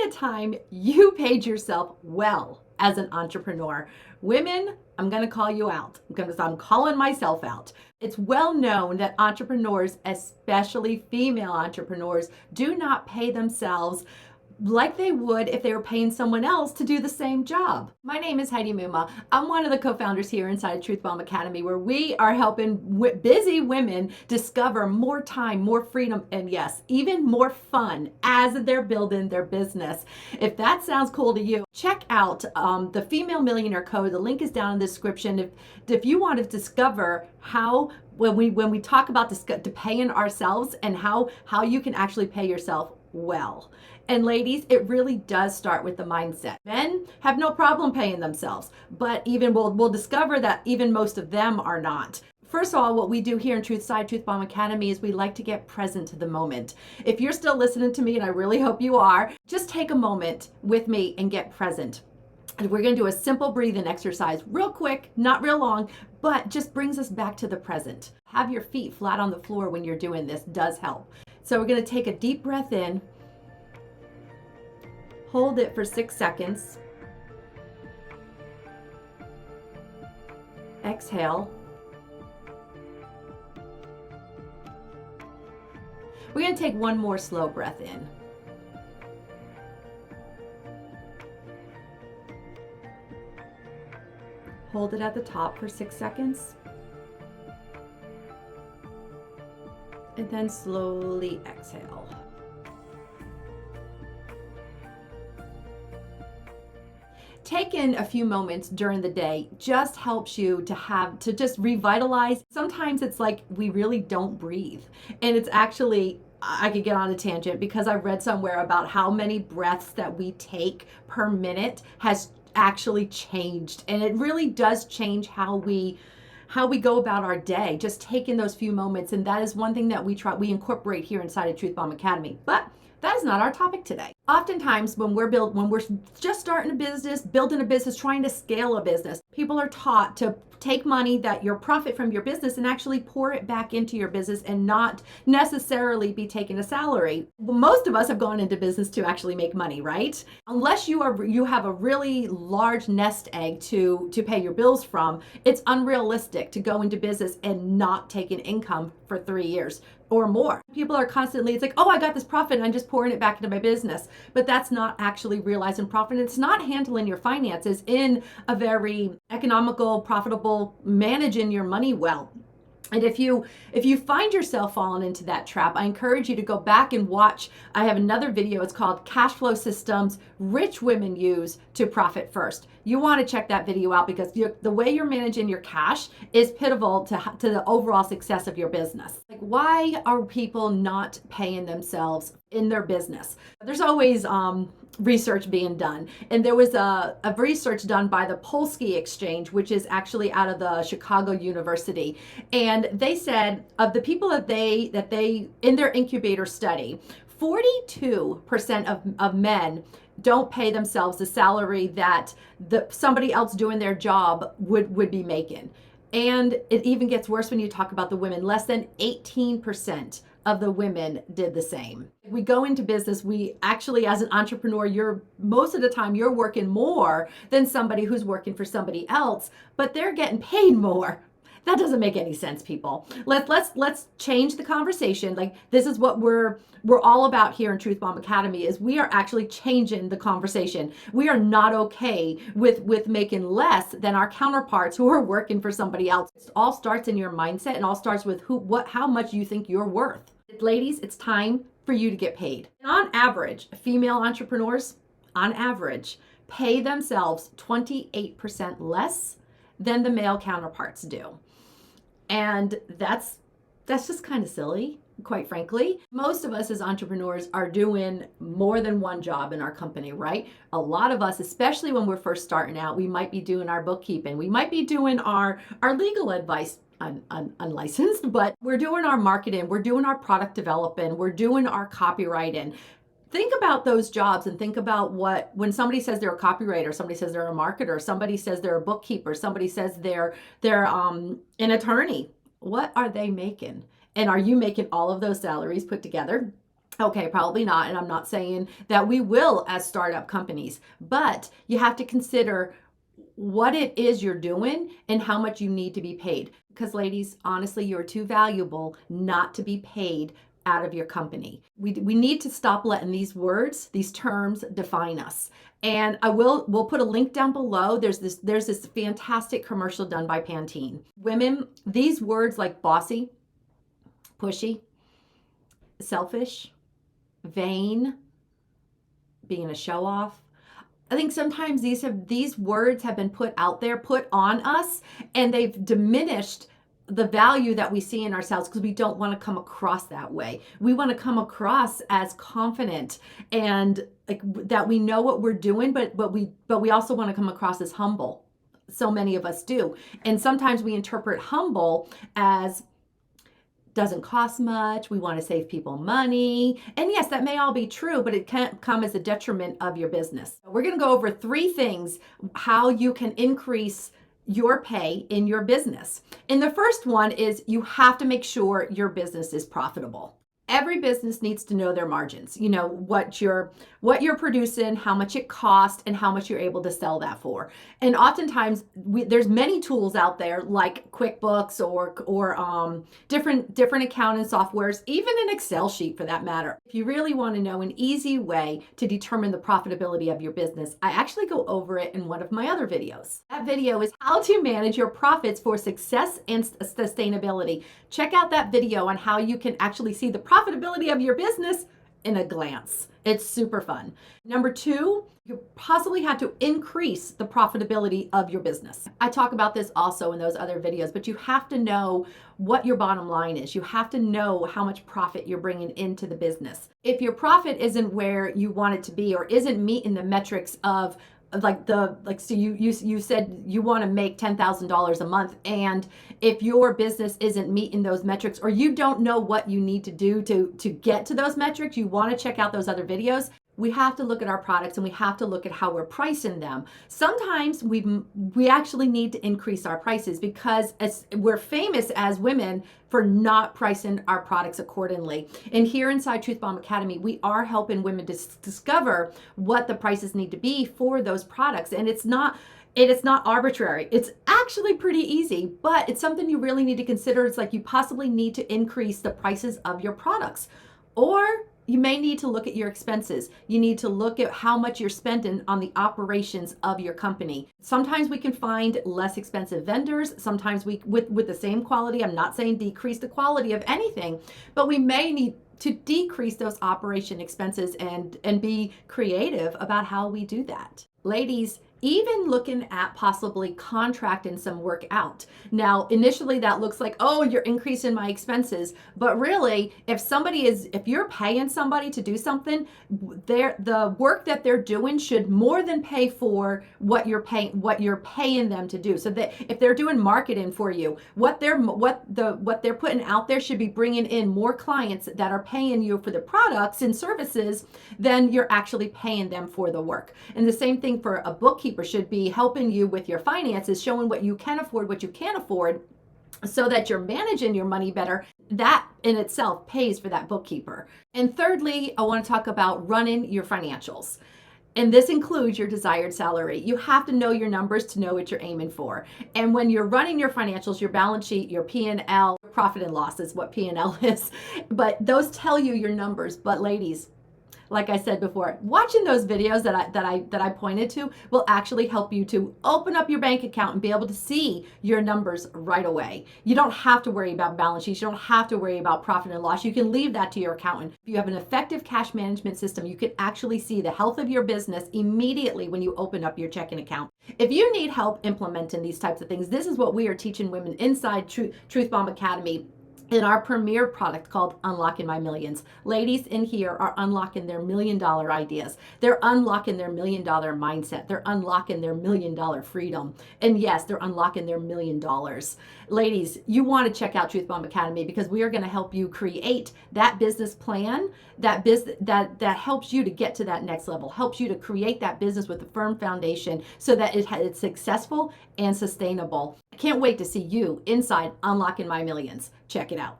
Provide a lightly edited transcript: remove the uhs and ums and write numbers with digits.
a time you paid yourself well as an entrepreneur? Women, I'm going to call you out. I'm calling myself out. It's well known that entrepreneurs, especially female entrepreneurs, do not pay themselves like they would if they were paying someone else to do the same job. My name is Heidi. I'm one of the co-founders here inside Truth Bomb Academy, where we are helping busy women discover more time, more freedom, and yes, even more fun as they're building their business. If that sounds cool to you, check out the Female Millionaire Code. The link is down in the description. If you want to discover how when we talk about paying ourselves and how you can actually pay yourself well. And ladies, it really does start with the mindset. Men have no problem paying themselves, but we'll discover that even most of them are not. First of all, what we do here in Truth Bomb Academy is we like to get present to the moment. If you're still listening to me, and I really hope you are, just take a moment with me and get present. And we're going to do a simple breathing exercise, real quick, not real long, but just brings us back to the present. Have your feet flat on the floor when you're doing this does help. So we're going to take a deep breath in. Hold it for 6 seconds. Exhale. We're going to take one more slow breath in. Hold it at the top for 6 seconds. And then slowly exhale. Taking a few moments during the day just helps you to just revitalize. Sometimes it's like we really don't breathe. And it's actually, I could get on a tangent because I've read somewhere about how many breaths that we take per minute has actually changed. And it really does change how we go about our day, just taking those few moments. And that is one thing that we incorporate here inside of Truth Bomb Academy. But that is not our topic today. Oftentimes when we're just starting a business, building a business, trying to scale a business, people are taught to take money that your profit from your business and actually pour it back into your business and not necessarily be taking a salary. Most of us have gone into business to actually make money, right? Unless you have a really large nest egg to pay your bills from, it's unrealistic to go into business and not take an income for 3 years or more. People are constantly, it's like, oh, I got this profit and I'm just pouring it back into my business. But that's not actually realizing profit. It's not handling your finances in a very economical, profitable, managing your money well. And if you find yourself falling into that trap, I encourage you to go back and watch. I have another video. It's called Cash Flow Systems Rich Women Use to Profit First. You want to check that video out because the way you're managing your cash is pivotal to the overall success of your business. Like, why are people not paying themselves in their business? There's always research being done. And there was a research done by the Polsky Exchange, which is actually out of the Chicago University. And they said of the people that they in their incubator study, 42% of men don't pay themselves the salary that somebody else doing their job would be making. And it even gets worse when you talk about the women. Less than 18% of the women did the same. We go into business, we actually, as an entrepreneur, most of the time you're working more than somebody who's working for somebody else, but they're getting paid more. That doesn't make any sense, people. Let's change the conversation. Like, this is what we're all about here in Truth Bomb Academy, is we are actually changing the conversation. We are not okay with making less than our counterparts who are working for somebody else. It all starts in your mindset, and all starts with how much you think you're worth. Ladies, it's time for you to get paid. And on average, female entrepreneurs, on average, pay themselves 28% less than the male counterparts do. And that's just kind of silly, quite frankly. Most of us as entrepreneurs are doing more than one job in our company, right? A lot of us, especially when we're first starting out, we might be doing our bookkeeping. We might be doing our legal advice, unlicensed, but we're doing our marketing. We're doing our product development. We're doing our copywriting. Think about those jobs and think about when somebody says they're a copywriter, somebody says they're a marketer, somebody says they're a bookkeeper, somebody says they're an attorney. What are they making? And are you making all of those salaries put together? Okay, probably not. And I'm not saying that we will as startup companies, but you have to consider what it is you're doing and how much you need to be paid. Because, ladies, honestly, you're too valuable not to be paid out of your company. We need to stop letting these words, these terms define us. And we'll put a link down below. There's this fantastic commercial done by Pantene. Women, these words like bossy, pushy, selfish, vain, being a show off. I think sometimes these words have been put out there, put on us, and they've diminished the value that we see in ourselves because we don't want to come across that way. We want to come across as confident and like that we know what we're doing, but we also want to come across as humble. So many of us do. And sometimes we interpret humble as doesn't cost much, we want to save people money. And yes, that may all be true, but it can't come as a detriment of your business. We're going to go over 3 things how you can increase your pay in your business. And the first one is you have to make sure your business is profitable. Every business needs to know their margins. You know what you're producing, how much it costs, and how much you're able to sell that for. And oftentimes, there's many tools out there like QuickBooks or different accounting softwares, even an Excel sheet for that matter. If you really want to know an easy way to determine the profitability of your business, I actually go over it in one of my other videos. That video is how to manage your profits for success and sustainability. Check out that video on how you can actually see the profitability of your business in a glance. It's super fun. Number 2, you possibly have to increase the profitability of your business. I talk about this also in those other videos, but you have to know what your bottom line is. You have to know how much profit you're bringing into the business. If your profit isn't where you want it to be or isn't meeting the metrics of so you said you want to make $10,000 a month, and if your business isn't meeting those metrics or you don't know what you need to do to get to those metrics, you want to check out those other videos. We have to look at our products and we have to look at how we're pricing them. Sometimes we actually need to increase our prices because we're famous as women for not pricing our products accordingly. And here inside Truth Bomb Academy, we are helping women to discover what the prices need to be for those products. And it's not arbitrary. It's actually pretty easy, but it's something you really need to consider. It's like you possibly need to increase the prices of your products, or you may need to look at your expenses. You need to look at how much you're spending on the operations of your company. Sometimes we can find less expensive vendors. Sometimes with the same quality, I'm not saying decrease the quality of anything, but we may need to decrease those operation expenses and be creative about how we do that. Ladies, even looking at possibly contracting some work out. Now, initially that looks like, oh, you're increasing my expenses. But really, if you're paying somebody to do something, the work that they're doing should more than pay for what you're paying them to do. So that if they're doing marketing for you, what they're putting out there should be bringing in more clients that are paying you for the products and services than you're actually paying them for the work. And the same thing for a bookkeeper should be helping you with your finances, showing what you can afford, what you can't afford, so that you're managing your money better. That in itself pays for that bookkeeper. And thirdly, I want to talk about running your financials. And this includes your desired salary. You have to know your numbers to know what you're aiming for. And when you're running your financials, your balance sheet, your P&L, profit and loss is what P&L is. But those tell you your numbers. But ladies, like I said before, watching those videos that I pointed to will actually help you to open up your bank account and be able to see your numbers right away. You don't have to worry about balance sheets. You don't have to worry about profit and loss. You can leave that to your accountant. If you have an effective cash management system, you can actually see the health of your business immediately when you open up your checking account. If you need help implementing these types of things, this is what we are teaching women inside Truth Bomb Academy in our premier product called Unlocking My Millions. Ladies in here are unlocking their $1 million ideas. They're unlocking their $1 million mindset. They're unlocking their $1 million freedom. And yes, they're unlocking their $1 million. Ladies, you want to check out Truth Bomb Academy because we are going to help you create that business plan, that helps you to get to that next level, helps you to create that business with a firm foundation so that it's successful and sustainable. I can't wait to see you inside Unlocking My Millions. Check it out.